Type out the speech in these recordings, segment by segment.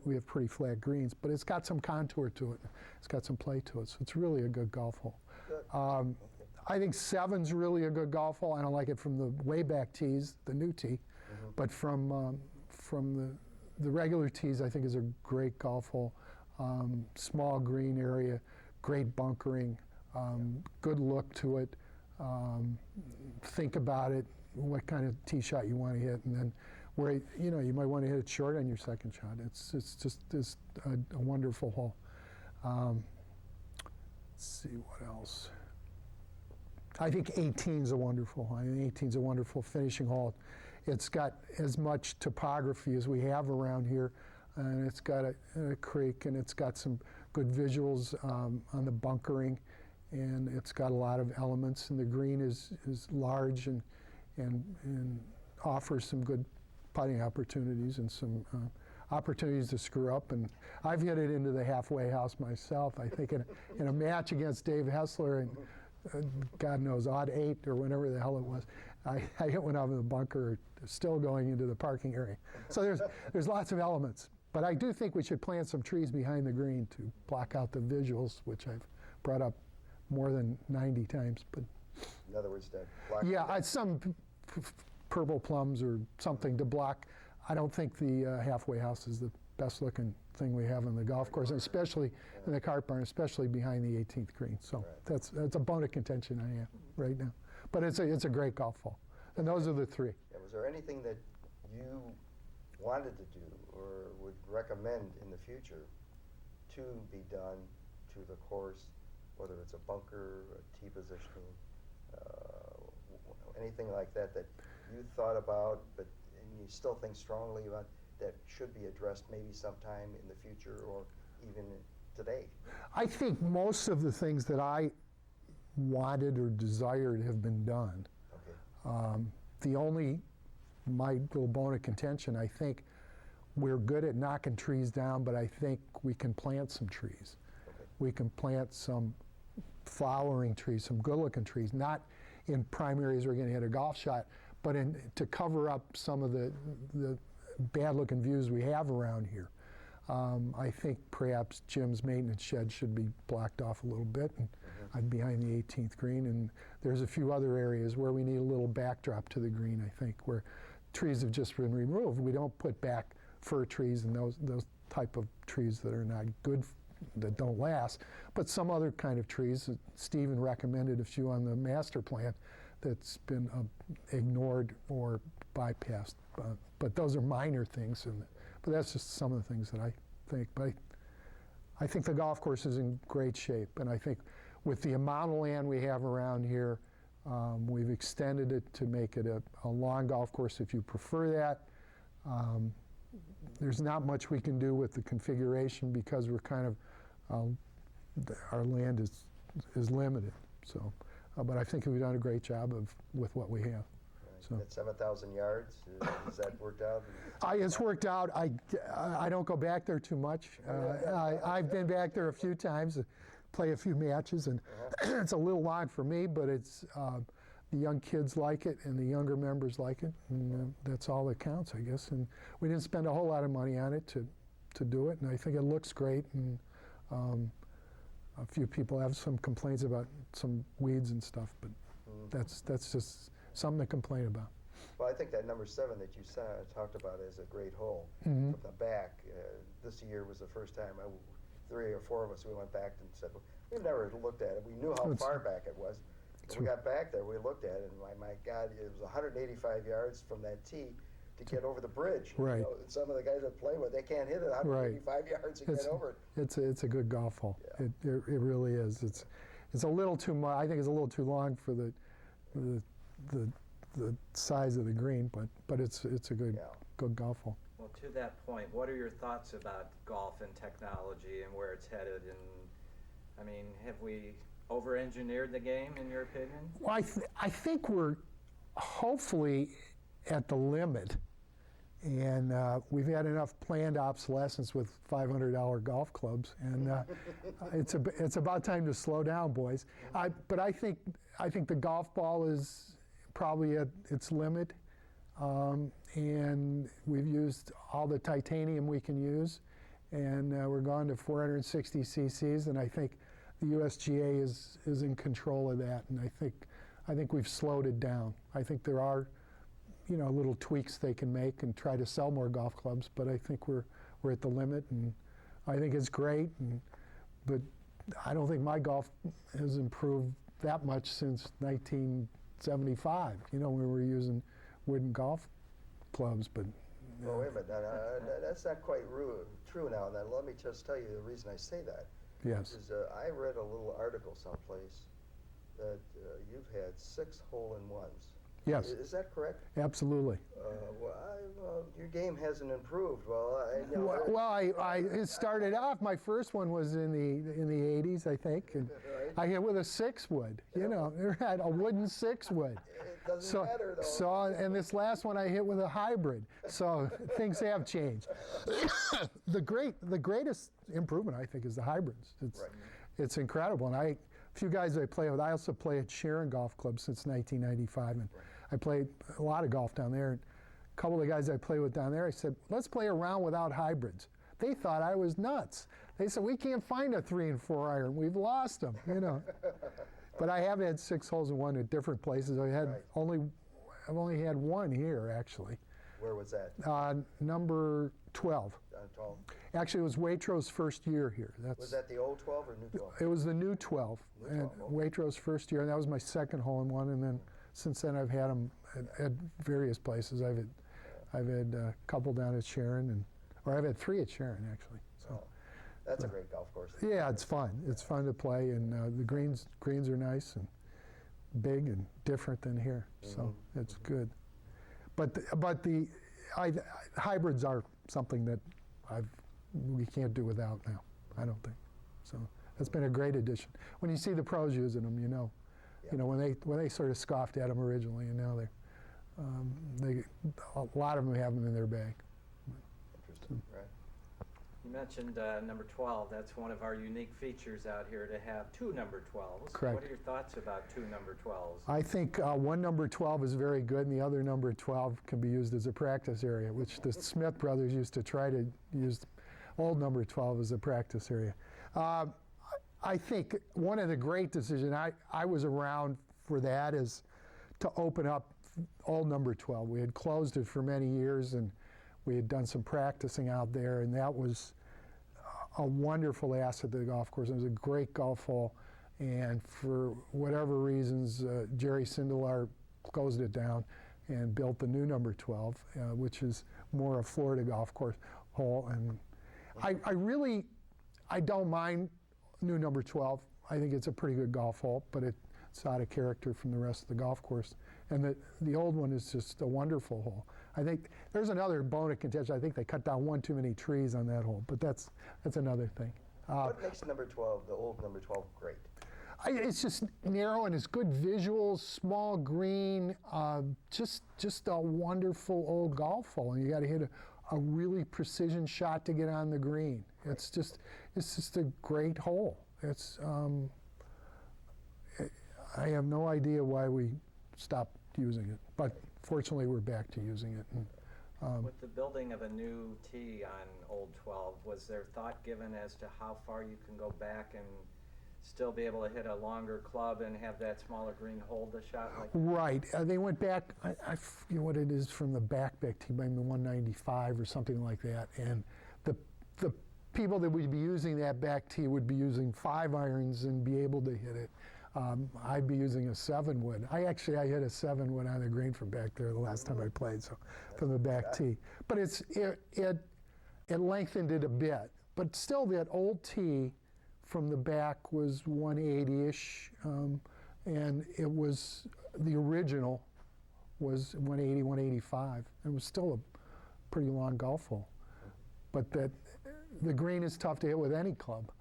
We have pretty flat greens, but it's got some contour to it. It's got some play to it, so it's really a good golf hole. I think 7's really a good golf hole. I don't like it from the way back tees, the new tee, but from the regular tees, I think is a great golf hole. Small green area, great bunkering, good look to it. Think about it, what kind of tee shot you want to hit, and then where you might want to hit it short on your second shot. It's just a wonderful hole. Let's see what else. I think 18's a wonderful hole. I think 18's a wonderful finishing hole. It's got as much topography as we have around here, and it's got a creek, and it's got some good visuals on the bunkering, and it's got a lot of elements, and the green is large and offers some good putting opportunities and some opportunities to screw up. And I've hit it into the halfway house myself. I think in a match against Dave Hessler, and God knows, odd 8 or whatever the hell it was, I hit one out of the bunker, still going into the parking area. So there's lots of elements. But I do think we should plant some trees behind the green to block out the visuals, which I've brought up more than 90 times. But in other words, that some purple plums or something to block. I don't think the halfway house is the best looking thing we have on the golf course, and especially in the cart barn, especially behind the 18th green. So that's a bone of contention I have right now. But it's a great golf hole, and those are the 3. Yeah, was there anything that you wanted to do or would recommend in the future to be done to the course, whether it's a bunker, a tee positioning, anything like that you thought about, but and you still think strongly about that should be addressed maybe sometime in the future or even today? I think most of the things that I wanted or desired have been done. Okay. The only, my little bone of contention, I think we're good at knocking trees down, but I think we can plant some trees. Okay. We can plant some flowering trees, some good-looking trees, not in prime areas where we're going to hit a golf shot, but to cover up some of the bad-looking views we have around here. I think perhaps Jim's maintenance shed should be blocked off a little bit, and I'm behind the 18th green, and there's a few other areas where we need a little backdrop to the green, I think, where trees have just been removed. We don't put back fir trees and those type of trees that are not good, that don't last, but some other kind of trees. Stephen recommended a few on the master plan that's been ignored or bypassed, but those are minor things, but that's just some of the things that I think. But I think the golf course is in great shape, and I think with the amount of land we have around here, we've extended it to make it a long golf course if you prefer that. There's not much we can do with the configuration because we're kind of, our land is limited. So, but I think we've done a great job with what we have. Right. So. At 7,000 yards, has that worked out? It's worked out. I don't go back there too much. I've been back there a few times, play a few matches, and it's a little long for me, but it's, the young kids like it, and the younger members like it, and that's all that counts, I guess. And we didn't spend a whole lot of money on it to do it, and I think it looks great. And a few people have some complaints about some weeds and stuff, but that's just something to complain about. Well, I think that number 7 that you talked about is a great hole from the back. This year was the first time 3 or 4 of us, we went back and said, well, we've never looked at it. We knew how far back it was. We got back there, we looked at it, and my God, it was 185 yards from that tee to get over the bridge. Right. And some of the guys that play with, they can't hit it 185 yards to get over it. It's a good golf hole. Yeah. It really is. It's a little too much. I think it's a little too long for the size of the green, but it's a good golf hole. Well, to that point, what are your thoughts about golf and technology and where it's headed? And I mean, have we over-engineered the game, in your opinion? Well, I think we're hopefully at the limit, and we've had enough planned obsolescence with $500 golf clubs, and it's about time to slow down, boys. But I think the golf ball is probably at its limit. And we've used all the titanium we can use, and we're going to 460 cc's, and I think the USGA is in control of that, and I think we've slowed it down. I think there are, little tweaks they can make and try to sell more golf clubs, but I think we're at the limit, and I think it's great, but I don't think my golf has improved that much since 1975, when we were using wooden golf clubs, but... Well, wait a minute, that's not quite true now. Now, let me just tell you the reason I say that. Yes. Is I read a little article someplace that you've had 6 hole-in-ones. Yes. Is that correct? Absolutely. Your game hasn't improved. It started off, my first one was in the 80s, I think, and I hit with a 6-wood, had a wooden 6-wood. It doesn't matter, though. And this last one I hit with a hybrid, so things have changed. The greatest improvement, I think, is the hybrids. It's incredible, and a few guys I play with, I also play at Sharon Golf Club since 1995, and I played a lot of golf down there. And a couple of the guys I play with down there, I said, let's play a round without hybrids. They thought I was nuts. They said, we can't find a 3 and 4 iron. We've lost them, But I have had 6 holes in one at different places. I've only had one here, actually. Where was that? Number 12. 12. Actually, it was Waitrose' first year here. Was that the old 12 or new 12? It was the new 12. New 12, okay. Waitrose' first year, and that was my second hole in one. And then since then, I've had them at various places. I've had a couple down at Sharon, or I've had 3 at Sharon actually. So that's a great golf course. yeah, it's fun. It's fun to play, and the greens are nice and big and different than here. So it's good. But the hybrids are something that we can't do without now. I don't think. So that's been a great addition. When you see the pros using them, when they sort of scoffed at them originally, and now a lot of them have them in their bag. Interesting, right? You mentioned number 12. That's one of our unique features out here, to have 2 number 12s. Correct. What are your thoughts about 2 number 12s? I think one number 12 is very good, and the other number 12 can be used as a practice area, which the Smith brothers used to try to use old number 12 as a practice area. I think one of the great decisions, I was around for that, is to open up old number 12. We had closed it for many years, and we had done some practicing out there, and that was a wonderful asset to the golf course. It was a great golf hole, and for whatever reasons, Jerry Sindelar closed it down and built the new number 12, which is more a Florida golf course hole. And I don't mind new number 12. I think it's a pretty good golf hole, but it's out of character from the rest of the golf course. And the old one is just a wonderful hole. I think there's another bone of contention. I think they cut down one too many trees on that hole, but that's another thing. What makes number 12, the old number 12, great? It's just narrow, and it's good visuals, small green, just a wonderful old golf hole. And you got to hit a really precision shot to get on the green. It's just a great hole. I have no idea why we stopped using it, but fortunately we're back to using it. And, with the building of a new tee on Old 12, was there thought given as to how far you can go back and still be able to hit a longer club and have that smaller green hold the shot like that? Right. They went back, I forget what it is from the back tee, maybe 195 or something like that. And the people that would be using that back tee would be using 5 irons and be able to hit it. I'd be using a 7-wood. I hit a 7-wood on the green from back there the last time I played, so from the back tee. But it lengthened it a bit. But still, that old tee from the back was 180-ish, and it was, the original was 180, 185. It was still a pretty long golf hole. But the green is tough to hit with any club.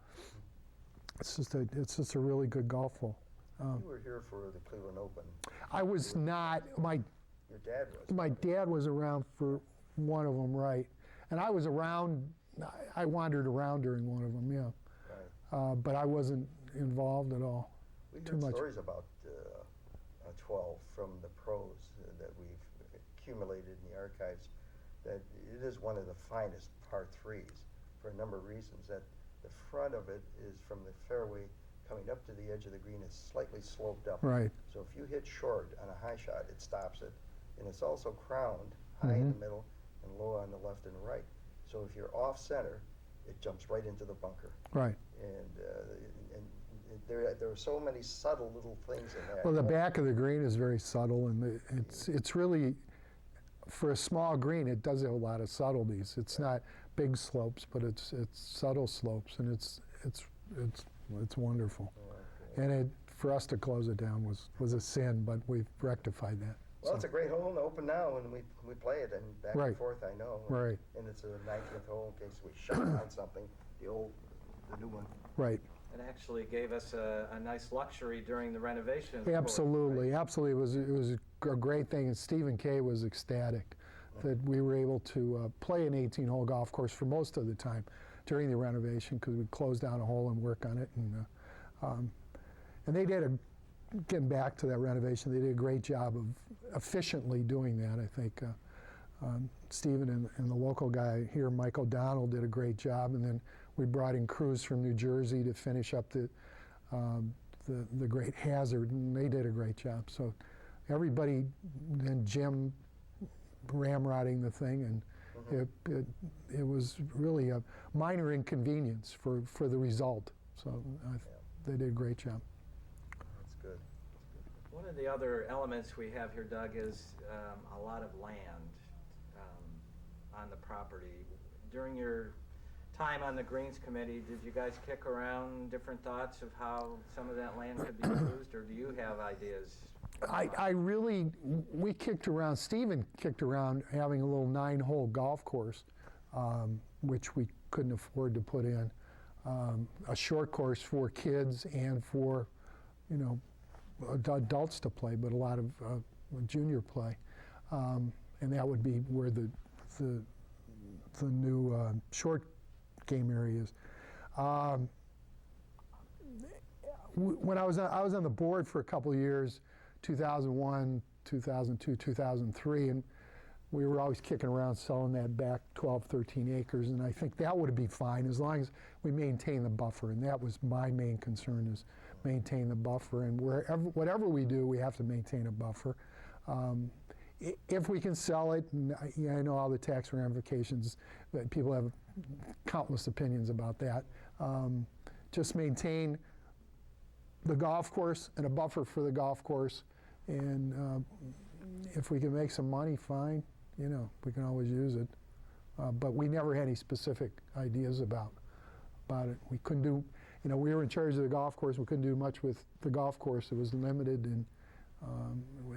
It's just a really good golf hole. You were here for the Cleveland Open. I was not. Your dad was. My dad was around for one of them, right? And I was around. I wandered around during one of them, yeah. Right. But I wasn't involved at all. We too heard much. stories about 12 from the pros that we've accumulated in the archives, that it is one of the finest par 3s for a number of reasons. That the front of it is from the fairway coming up to the edge of the green is slightly sloped up. Right. So if you hit short on a high shot, it stops it. And it's also crowned high in the middle and low on the left and right. So if you're off center, it jumps right into the bunker. Right. And there are so many subtle little things in there. Well, the back of the green is very subtle, and it's really, for a small green, it does have a lot of subtleties. It's not big slopes, but it's subtle slopes, and it's wonderful. And for us to close it down was a sin, but we've rectified that. Well, so. It's a great hole and open now, and we play it and back and forth. I know. Right. And it's a 19th hole in case we shut down something. The new one. Right. It actually gave us a nice luxury during the renovation. Absolutely, absolutely. It was a great thing, and Stephen Kay was ecstatic that we were able to play an 18-hole golf course for most of the time during the renovation, because we'd close down a hole and work on it. And they did getting back to that renovation, they did a great job of efficiently doing that. I think Stephen and the local guy here, Mike O'Donnell, did a great job, and then we brought in crews from New Jersey to finish up the Great Hazard, and they did a great job. So everybody, then Jim ramrodding the thing, and it was really a minor inconvenience for the result. So they did a great job. That's good. One of the other elements we have here, Doug, is a lot of land on the property. During your time on the Greens Committee, did you guys kick around different thoughts of how some of that land could be used, or do you have ideas? We kicked around, Stephen kicked around having a little 9-hole golf course, which we couldn't afford to put in. A short course for kids and for, adults to play, but a lot of junior play. And that would be where the new short game area is. When I was on the board for a couple of years, 2001, 2002, 2003, and we were always kicking around selling that back 12, 13 acres, and I think that would be fine as long as we maintain the buffer, and that was my main concern, is maintain the buffer, and whatever we do, we have to maintain a buffer. If we can sell it, and I know all the tax ramifications, that people have countless opinions about that, just maintain the golf course and a buffer for the golf course, and if we can make some money, fine, we can always use it. But we never had any specific ideas about it. We couldn't do, we were in charge of the golf course, we couldn't do much with the golf course. It was limited, and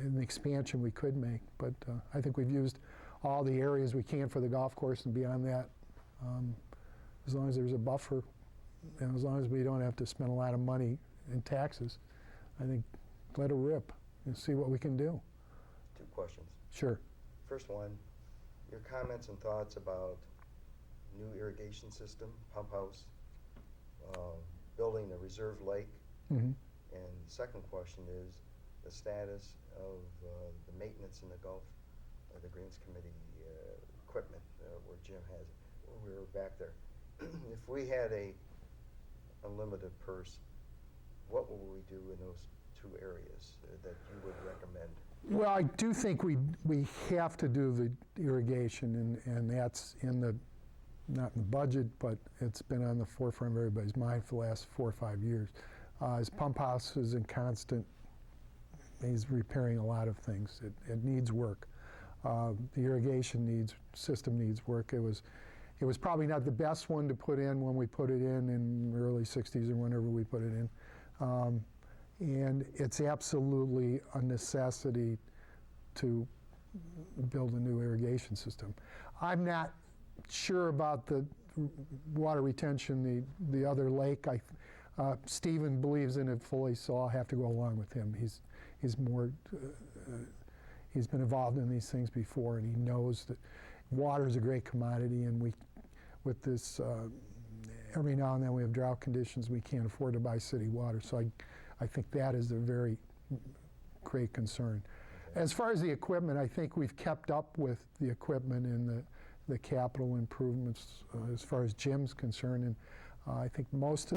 in the expansion we could make. But I think we've used all the areas we can for the golf course, and beyond that, as long as there's a buffer, and as long as we don't have to spend a lot of money in taxes, I think let it rip and see what we can do. 2 questions. Sure. First one, your comments and thoughts about new irrigation system, pump house, building a reserve lake. Mm-hmm. And the second question is the status of the maintenance in the the Greens Committee equipment where Jim has it. We were back there. If we had a unlimited purse, what will we do in those 2 areas that you would recommend? Well, I do think we have to do the irrigation, and that's not in the budget, but it's been on the forefront of everybody's mind for the last 4 or 5 years. His pump house is in constant, he's repairing a lot of things. It needs work. The irrigation system needs work. It was probably not the best one to put in when we put it in the early 60s or whenever we put it in. And it's absolutely a necessity to build a new irrigation system. I'm not sure about the water retention, the other lake. Stephen believes in it fully, so I'll have to go along with him. He's more, he's been involved in these things before, and he knows that water is a great commodity, and with this, every now and then we have drought conditions, we can't afford to buy city water, so I think that is a very great concern. As far as the equipment, I think we've kept up with the equipment and the capital improvements as far as Jim's concerned. And I think most of